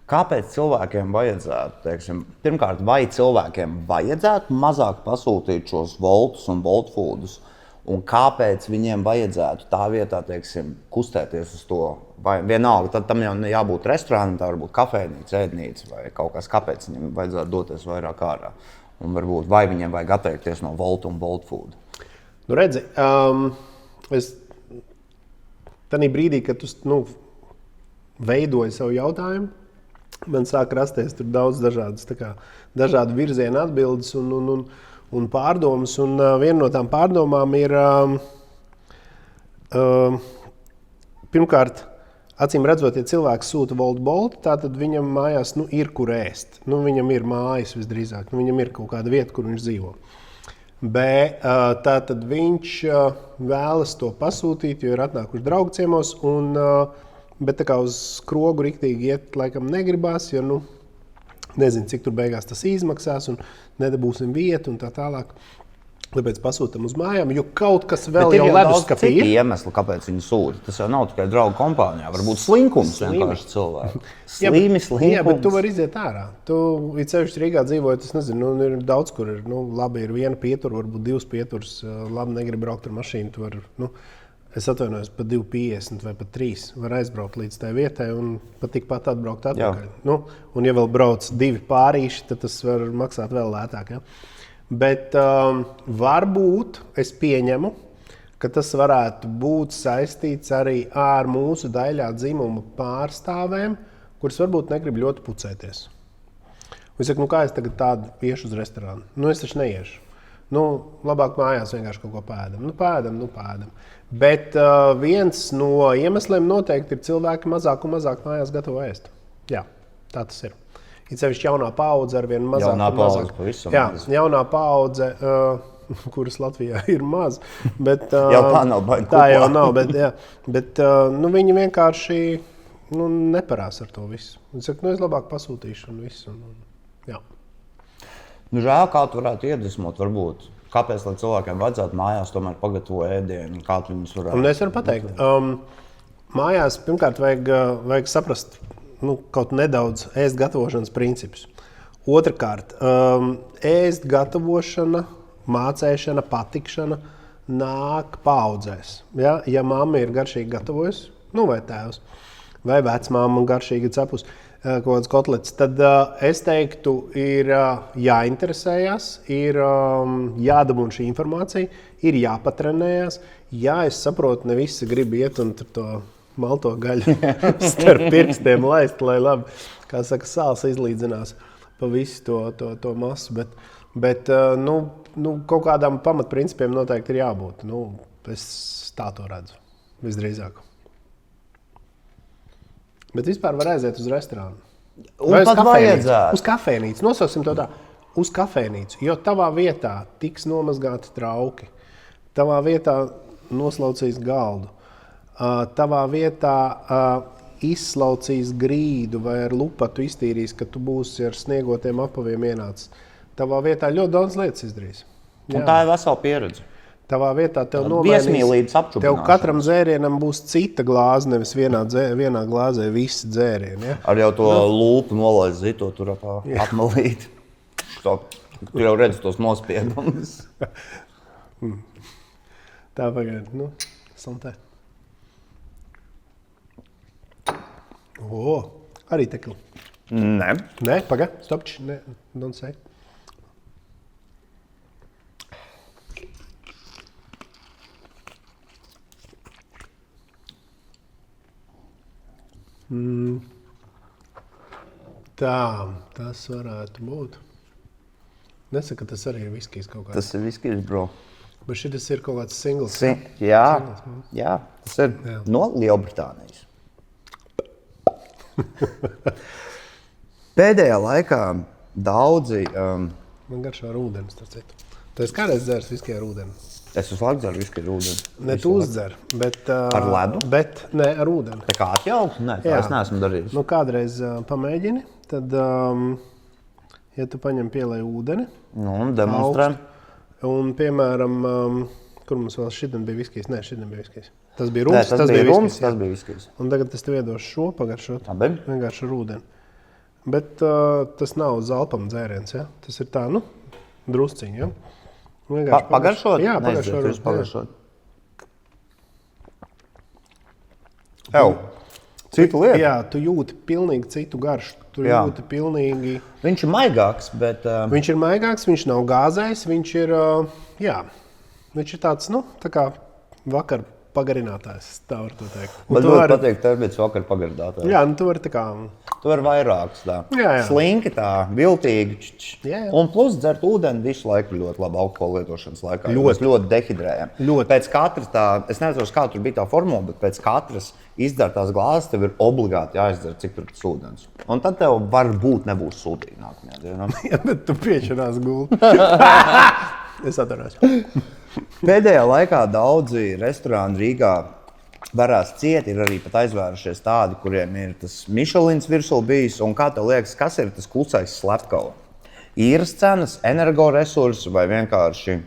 Kāpēc cilvēkiem vajadzētu, teiksim, pirmkārt, vai cilvēkiem vajadzētu mazāk pasūtīt šos Voltus un Bolt Foodus, un kāpēc viņiem vajadzētu tā vietā, teiksim, kustēties uz to? Vai vienalga, tad tam jau jābūt restorānam, tā varbūt kafejnīca, ēdnīca vai kaut kas, kāpēc viņiem vajadzētu doties vairāk ārā. Un varbūt, vai viņiem vajag atteikties no Volt un Bolt Food. Nu redzi, es tādā brīdī, kad tu veidoji savu jautājumu, man sāk rasties tur daudz dažādu virzienu atbildes un pārdomas. Un viena no tām pārdomām ir, pirmkārt, acīm redzot, ja cilvēks sūta Bolt, tātad viņam mājās ir kur ēst. Viņam ir mājas visdrīzāk, viņam ir kaut kāda vieta, kur viņš dzīvo. Tātad viņš vēlas to pasūtīt, jo ir atnākuši draugu ciemos, bet tā kā uz skrogu riktīgi iet laikam negribās, jo nezinu, cik tur beigās tas izmaksās un nedabūsim vietu un tā tālāk. Tāpēc pasūtam uz mājām, jo kaut kas vēl jau leduskapī ir. Citi iemesli, kāpēc viņi sūta. Tas jau nav tikai draugu kompānijā. Varbūt slinkums vienkārši cilvēku. Slinkums. Jā, bet tu vari iziet ārā. Tu, it sevišķi Rīgā dzīvojot, es nezinu, ir daudz, kur ir, labi, ir viena pietura, varbūt 2 pieturas, labi, negribu braukt ar mašīnu, tu vari, es atvainojos, pat 2,50 vai pat 3 var aizbraukt līdz tai vietai un pat tikpat atbraukt atpakaļ. Un ja vēl brauc 2 pārīši, tad tas var maksāt vēl lētāk, ja? Bet varbūt es pieņemu, ka tas varētu būt saistīts arī ar mūsu daļā dzimuma pārstāvēm, kuras varbūt negrib ļoti pucēties. Es saku, kā es tagad tādu iešu uz restorānu? Es taču neiešu. Labāk mājās vienkārši kaut ko pēdam. Pēdam. Bet viens no iemesliem noteikti ir cilvēki mazāk un mazāk mājās gatavo ēst. Jā, tā tas ir. It sevišķi jaunā paudze ar vien mazāk. Jaunā paudze, kuras Latvijā ir maz. Bet, jau tā nav baigi. Tā jau nav, bet viņi vienkārši neparās ar to visu. Viņi saka, es labāk pasūtīšu un visu. Jā. Žēl, kā tu varētu iedvesmot, varbūt. Kāpēc, lai cilvēkiem vajadzētu mājās tomēr pagatavo ēdienu? Kā tu viņus varētu? Un es varu pateikt. Mājās pirmkārt vajag saprast, kaut nedaudz ēst gatavošanas principus. Otrakārt, ēst gatavošana, mācēšana, patikšana nāk paudzēs. Ja mamma ir garšīgi gatavojusi, vai tēvs, vai vecmāma garšīgi cepus, kaut kāds kotlets, tad es teiktu, ir jāinteresējas, ir jādabūna šī informācija, ir jāpatrenējās. Jā, es saprotu, ne visi grib iet un to malto gaļu starp pirkstiem laist, lai labi, kā saka, sāls izlīdzinās pa visu to masu. Bet kaut kādām pamatprincipiem noteikti ir jābūt. Es tā to redzu, visdrīzāk. Bet vispār var aiziet uz restorānu. Un pat vajadzētu. Uz kafejnīcu. Nosauksim to tā. Uz kafejnīcu. Jo tavā vietā tiks nomazgāti trauki. Tavā vietā noslaucīs galdu. Tavā vietā izslaucīs grīdu vai ar lupatu iztīrīs, ka tu būsi ar sniegotiem apaviem ienācis. Tavā vietā ļoti daudz lietas izdarīs. Un tā ir vesela pieredze. Tavā vietā tev Viesmīlības apčubināšana. Tev katram dzērienam būs cita glāze, nevis vienā glāzē visi dzērieni. Ja? Ar jau to lūpu nolaist zito tur apmalīt. Tu jau redzi tos nospiedumus. Tā pagaid. Santē. Arī tekli. Nē, pagaid. Stopč. Nē, don't say. Tā, tas varētu būt. Nesaka, ka tas arī ir viskijs kaut kāds. Tas ir viskijs, bro. Bet šitas ir kaut kāds singls. Jā, tas ir no Lielbritānijas. Pēdējā laikā daudzi... Man garšo ar ūdeni, starp citu. Tu esi kādreiz dzērs viskiju ar ūdeni? Es uz laiku dzeru viskiju ar ūdeni. Ne, tu uzdzer, bet... Ar ledu? Bet, ne, ar ūdeni. Tā kā atjaukt? Nē, tā es neesmu darījis. Kādreiz pamēģini, tad, ja tu paņem pielai ūdeni... demonstrē. Un, piemēram, kur mums vēl šitien bija viskijs? Nē, šitien bija viskijs. Tas bija rums, tas bija viskijs. Un tagad es tev iedošu šo pagaršot. Vienkārši ar ūdeni. Bet tas nav zelpam dzēriens, ja? Tas ir tā, drusciņi, ja? Pagaršot? Jā, pagaršot. Citu lietu? Jā, tu jūti pilnīgi citu garšu. Tu jūti pilnīgi... Viņš ir maigāks, bet... Viņš ir maigāks, viņš nav gāzējs, viņš ir, viņš ir tāds, tā kā vakar pagarinātājs, tā var to teikt. Man ļoti patīk termins vakar pagarinātājs. Jā, tu vari tā kā... Tu vari vairākus tā. Jā. Slinki tā, viltīgi. Jā. Un plus dzert ūdeni visu laiku ļoti labi alkohola lietošanas laikā. Mēs ļoti dehidrējam. Pēc katras tā, es nezinu, kā tur bija tā formula, bet pēc katras izdzertās glāzes tev ir obligāti jāizdzer, cik tur tas ūdens. Un tad tev varbūt nebūs sūtīgi nākamajā dienā. Jā, bet tu piečinās gulti. Es atceros. Pēdējā laikā daudzi restorāni Rīgā varās ciet, ir arī pat aizvērušies tādi, kuriem ir tas Michelins virsū bijis. Un kā tev liekas, kas ir tas klusais slepkava? Īres cenas, energoresursi vai vienkārši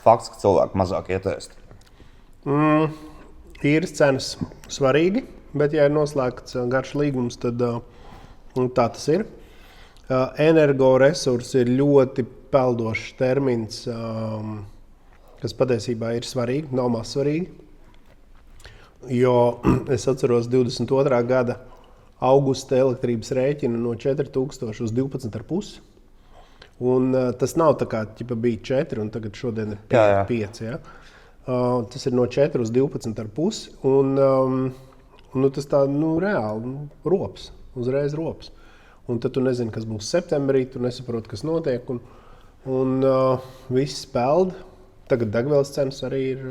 fakts, ka cilvēki mazāk ietēst? Īres cenas svarīgi, bet ja ir noslēgts garš līgums, tad tā tas ir. Energoresursi ir ļoti peldošs termins, kas patiesībā ir svarīgi, nav maz svarīgi. Jo es atceros 22. gada augusta elektrības rēķinu no 4000 uz 12,5. Un tas nav tā kā bija 4 un tagad šodien ir 5. Ja? Tas ir no 4 uz 12,5. Un tas tā reāli rops, uzreiz rops. Un tad tu nezini, kas būs septembrī, tu nesaproti, kas notiek. Un viss peld. Tagad degvielas cenas arī ir,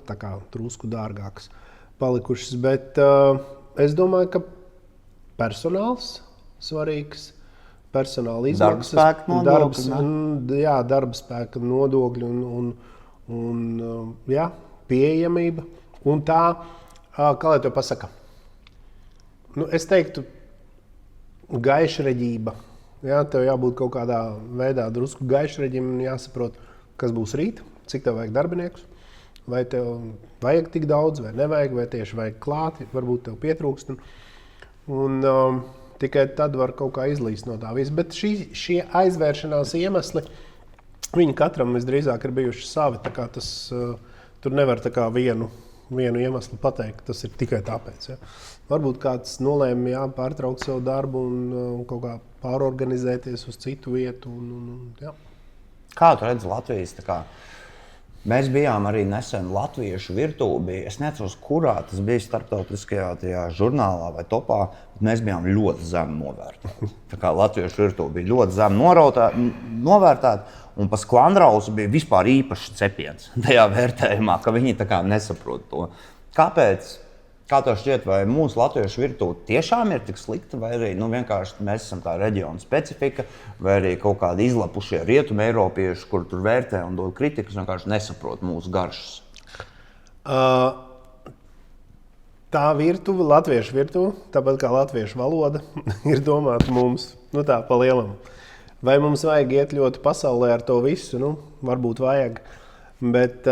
tā kā drusku dārgākas palikušas. Bet es domāju, ka personāls svarīgs, personāla izmaksas, darba spēka nodokļi un pieejamība. Un tā, kā lai to pasaka, es teiktu, gaišreģība. Jā, tev jābūt kaut kādā veidā drusku gaišreģim un jāsaprot, kas būs rīt, cik tev vajag darbiniekus, vai tev vajag tik daudz, vai nevajag, vai tieši vajag klāti, varbūt tev pietrūkst. Un tikai tad var kaut kā izlīst no tā visa. Bet šie aizvēršanās iemesli, viņi katram visdrīzāk ir bijuši savi, tā kā tas, tur nevar tā kā vienu vienu iemeslu pateikt, ka tas ir tikai tāpēc. Ja. Varbūt kāds nolēma pārtraukt savu darbu un kaut kā pārorganizēties uz citu vietu. Jā. Kā tu redzi Latvijas? Mēs bijām arī nesen latviešu virtuvē. Es nezinu, kurā tas bija starptautiskajā žurnālā vai topā, bet mēs bijām ļoti zemi novērtēti. Latviešu virtuvē bija ļoti zemi novērtēti, un pa Sklandrausu bija vispār īpašs cepiens tajā vērtējumā, ka viņi nesaprot to. Kāpēc? Kā tev šķiet, vai mūsu latviešu virtuve tiešām ir tik slikta, vai arī vienkārši mēs esam tā reģiona specifika, vai arī kaut kādi izlapušie rietumu eiropieši, kur tur vērtē un dod kritikas, vienkārši nesaprot mūsu garšas? Tā virtuve, latviešu virtuve, tāpat kā latviešu valoda, ir domāta mums, tā pa lielam. Vai mums vajag iet ļoti pasaulē ar to visu? Varbūt vajag, bet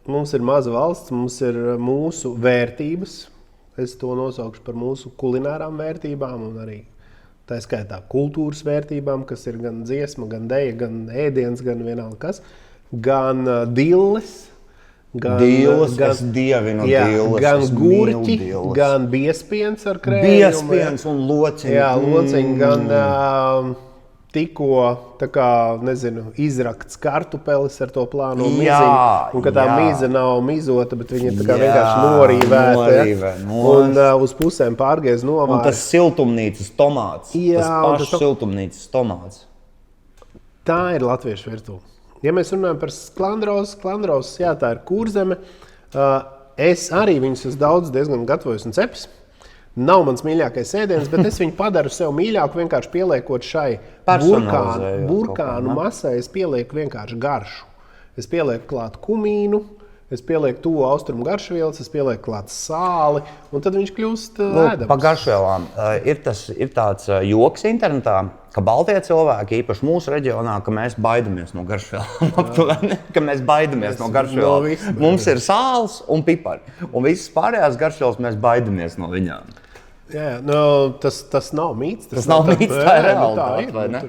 mums ir maza valsts, mums ir mūsu vērtības. Es to nosaukšu par mūsu kulinārām vērtībām un arī tā skaitā kultūras vērtībām, kas ir gan dziesma, gan deja, gan ēdiens, gan vienalga kas, gan dilles, es dievinu dilles, gan gurķi, gan biespiens ar krējumu. Biespiens un lociņi. Jā, lociņi, gan tikko izrakts kartupelis ar to plāno miziņu, un ka tā mize nav mizota, bet viņa ir vienkārši norīvēta. Un uz pusēm pārgriez novārta. Un tas siltumnīcas tomāts. Tas pašs siltumnīcas tomāts. Tā ir latviešu virtuve. Ja mēs runājam par Sklandraus, jā, tā ir Kurzeme. Es arī viņus esmu daudz diezgan gatavojis un cepis. Nav mans mīļākais ēdiens, bet es viņu padaru sev mīļāku, vienkārši pieliekot šai burkānu masai. Es pielieku vienkārši garšu. Es pielieku klāt kumīnu, es pielieku tuvu austrumu garšvielas, es pielieku klāt sāli, un tad viņš kļūst ēdams. Par garšvielām. Ir tāds joks internetā, ka baltie cilvēki, īpaši mūsu reģionā, ka mēs baidamies no garšvielām. Ka mēs baidamies no garšvielām. Mums ir sāls un pipari, un visas pārējās garšvielas mēs baidamies no viņām. Jā, tas nav mīts. Tas nav mīts, tā ir realitāte, vai ne?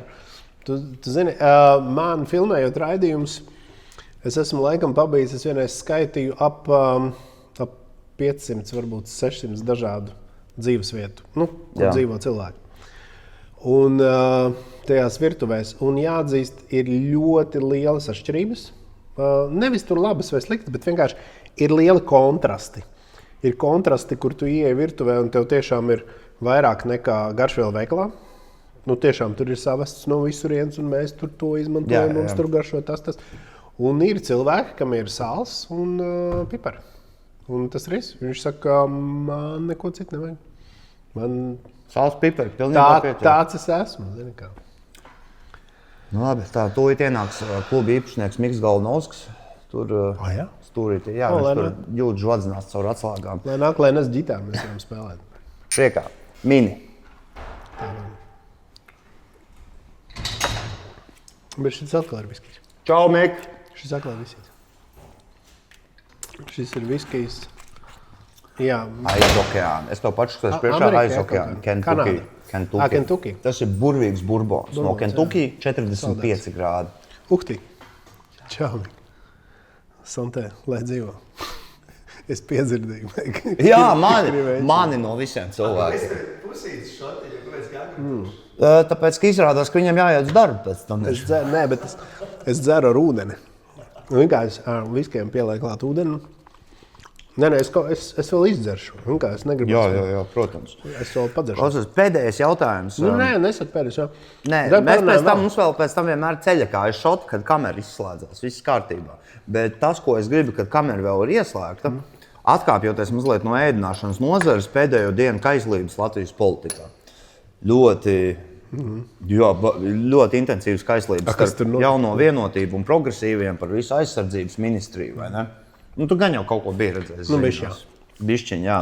Tu zini, man filmējot raidījumus, es esmu laikam pabijis, es vienreiz skaitīju ap 500, varbūt 600 dažādu dzīvesvietu, kur dzīvo cilvēki. Un tajās virtuvēs, un jāatzīst, ir ļoti lielas atšķirības. Nevis tur labas vai sliktas, bet vienkārši ir lieli kontrasti. Ir kontrasti, kur tu ieej virtuvē, un tev tiešām ir vairāk nekā garšvielu veikalā. Tiešām tur ir savests no visurienes, un mēs tur to izmantojam, mums tur garšo tas. Un ir cilvēki, kam ir sāls un pipari. Un tas ir viss. Viņš saka, man neko citu nevajag. Sāls pipari, pilnībā pietiek. Tāds es esmu, zini kā. Labi, tūlīt ienāks kluba īpašnieks Miks Galnovskis. Tur stūrīti, viņš tur jūtas žvadzinās caur atslēgām. Lai nāk, lai nes ģitāru, mēs varam spēlēt. Priekā, mini. Bet šis atkal ir viskijs. Čau, Mik! Šis atkal ir viskijs. Šis ir viskijs. Jā. Aiz okeāna. Es tev pašu skatos priekšā aiz okeāna. Kentucky. Tas ir burvīgs burbons. No Kentucky 45 grādi. Uhtī. Čau, Mik. Santē, lai dzīvo. Es piedzirdīju. Jā, mani no visiem cilvēkiem. Es pusītas šotiņu, kāpēc jāgrib? Tāpēc, ka izrādās, ka viņam jāiet uz darbu pēc tam. Es dzeru ar ūdeni. Vienkārši ar viskiem pieliek klāt ūdeni. Es vēl izdzeršu. Es negribu. Jā, protams. Es vēl padzeršu. Pēdējais jautājums. Nesat pēdējais. Mums vēl pēc tam vienmēr ceļa kājas šoti, kad kamera izslēdzās. Viss kārtībā. Bet tas, ko es gribu, kad kamera vēl ir ieslēgta, atkāpjoties mazliet no ēdināšanas nozares, pēdējo dienu kaislības Latvijas politikā. Ļoti intensīvas kaislības starp jauno vienotību un progresīviem par visu aizsardzības ministriju, vai ne? Tu gan jau kaut ko biji redzējis. Bišķiņ, jā.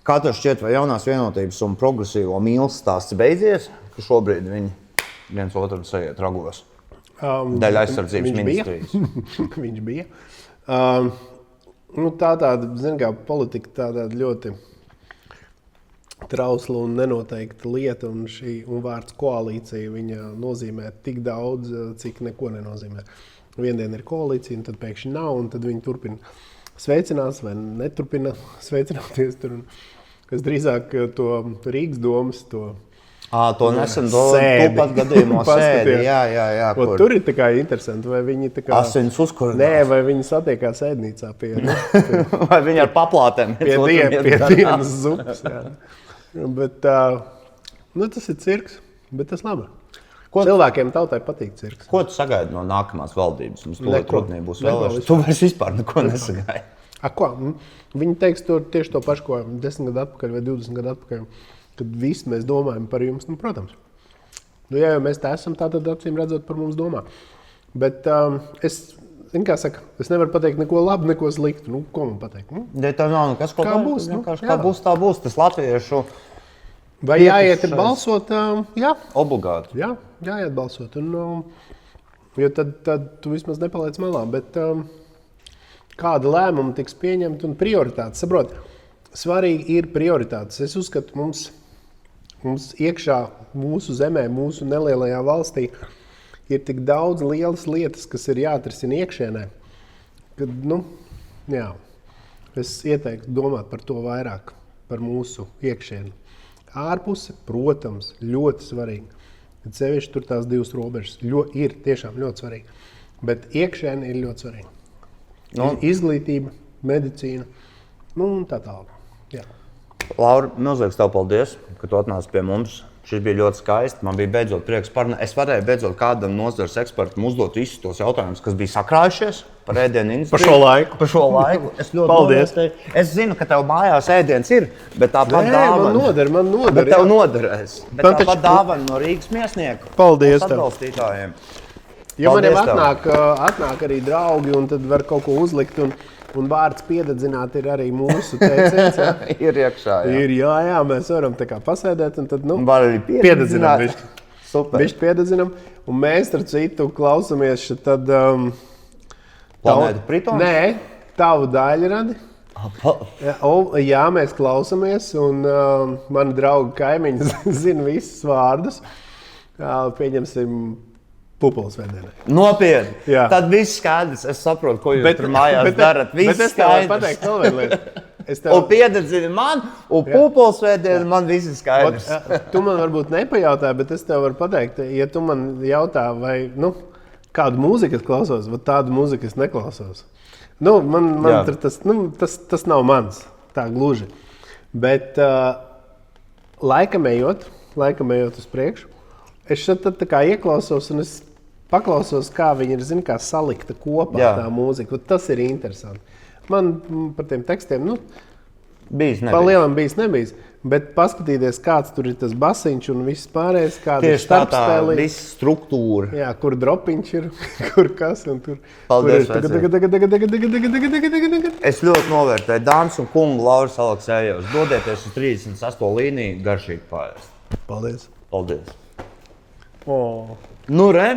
Kā tev šķiet, vai jaunās vienotības un progresīvo mīlas stāsts beidzies, ka šobrīd viņi viens otru sajiet ragos? Daļa aizsardzības ministrijas. Viņš bija. Tāda, zin kā, politika tāda ļoti trausla un nenoteikta lieta, un vārds koalīcija viņa nozīmē tik daudz, cik neko nenozīmē. Vienu dienu ir koalīcija, un tad pēkšņi nav, un tad viņi turpina sveicinās vai neturpina sveicināties tur. Es drīzāk to Rīgas domas, to nesen sēdi. tu pat gadījumā sēdi. Paskatījos. Jā, Un kur tur ir tā kā interesanti, vai viņi tā kā... asins uzkurinās. Nē, vai viņi satiekās ēdnīcā pie Vai viņi ar paplātēm? pie dienas zupas. Jā. Bet tas ir cirks, bet tas labi. Cilvēkiem tautai patīk cirks. Ko tu sagaidi no nākamās valdības? Mums Neko. tūlīt būs Neko vēlēšanas. Tu vairs vispār neko nesagaidi. Ko? Viņi teiks tieši to pašu, ko 10 gadu atpakaļ vai 20 gadu atpakaļ, kad visi mēs domājam par jums. Protams. Ja jau mēs tā esam, tad acīm redzot par mums domā. Bet es nevaru pateikt neko labu, neko sliktu. Ko man pateikt? Tā nav nekas, Kā būs, kā būs, tā būs. Tas latviešu Vai jāiet balsot? Jā. obligāti. Jā, jāiet balsot. Jo tad tu vismaz nepaliec malā. Bet kāda lēmuma tiks pieņemta un prioritātes? Saprot, svarīgi ir prioritātes. Es uzskatu, mums iekšā, mūsu zemē, mūsu nelielajā valstī ir tik daudz lielas lietas, kas ir jāatrisina iekšienē. Kad, es ieteiktu domāt par to vairāk, par mūsu iekšienu. Ārpuse, protams, ļoti svarīgi. Bet sevišķi tur tās divas robežas ir tiešām ļoti svarīgi. Bet iekšēni ir ļoti svarīgi. Izglītība, medicīna, un tā tālāk. Jā. Laura, milzīgs tev paldies, ka tu atnāci pie mums. Šis bija ļoti skaisti. Man bija beidzot prieks parunāt. Es varēju beidzot kādam nozares ekspertam uzdot visus tos jautājumus, kas bija sakrājušies par ēdienu industriju. Par šo laiku. Es ļoti Paldies. novērtēju. Es zinu, ka tev mājās ēdiens ir, bet tāpat dāvana. Man noder. Bet tev noderēs. Bet Man tāpat taču- dāvana no Rīgas miesnieku. Paldies Mūsu tev. atbalstītājiem. Ja maniem Paldies tev. atnāk arī draugi, un tad var kaut ko uzlikt, un vārds piededzināt ir arī mūsu teiciens. Ja? Ir iekšā, jā. Jā, mēs varam tā kā pasēdēt, un tad, Var arī piededzinām piededzināt. Super. Bišķi piededzinām, un mēs, starp citu, klausamies tad... Planēta Pritons? Nē, tavu daļradi. Jā, mēs klausamies, un mani draugi kaimiņi zina visus vārdus. Pieņemsim Pupules vēdienai. Nopietni. Jā. Tad viss skaidrs. Es saprotu, ko jūs tur mājās darat. Bet Viss es tev varu skaidrs. pateikt vēl vienu lietu. Un piededzini man, un pupules vēdienu man viss ir skaidrs. Tu man varbūt nepajautāji, bet es tev varu pateikt, ja tu man jautā, vai kādu mūziku es klausos, vai tādu mūziku es neklausos. Man tur tas nav mans, tā gluži. Bet laikam ejot uz priekšu, es šeit tā kā ieklausos un es paklausos, kā viņi ir, kā salikta kopā tā mūzika. Tas ir interesanti. Man par tiem tekstiem, Bijis pa nebija. lielam bijis nebijis. Bet paskatīties, kāds tur ir tas basiņš un viss pārējais, kāda ir Tieši tā starpspēle. viss struktūra. Jā, kur dropiņš ir, kur kas un tur. Paldies, kur Es ļoti novērtēju dāmas un kungu Lauras Aleksējevs. Dodieties uz 38 līniju garšīgi pārēst. Paldies. Paldies. Oh. Nu, re,